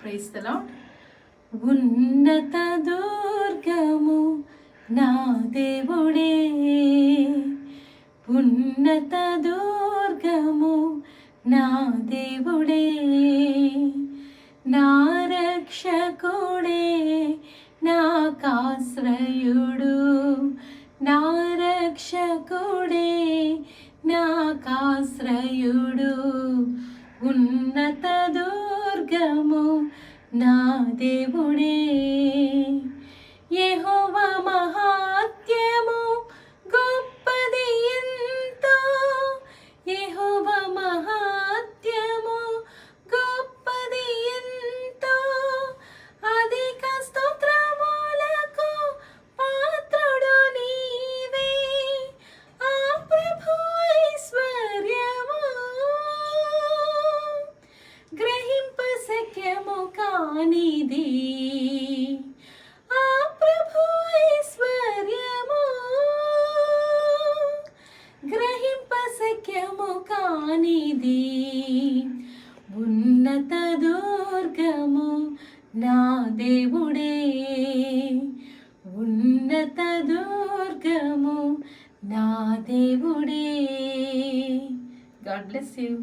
Praise the lord. ఉన్నత దుర్గము నా దేవుడే, ఉన్నత దుర్గము నా దేవుడే, నా రక్షకుడే, నాకాశ్రయుడు, నా రక్షకుడే, నాకాశ్రయుడు. ఉన్నత దుర్గము నా దేవుడే. యెహోవా మహాత్మ్యము గొప్పది ఎంతో, యెహోవా మహాత్మ్యము గొప్పది ఎంతో, అధిక స్తోత్రములకు పాత్రుడు నీవే. ఆ ప్రభు ఐశ్వర్యము గ్రహింప శక్యము కానిది, ఆ ప్రభు ఐశ్వర్యము గ్రహింప శక్యము కానిది. ఉన్నత దుర్గము నా దేవుడే, ఉన్నత దుర్గము నా దేవుడే. God bless you.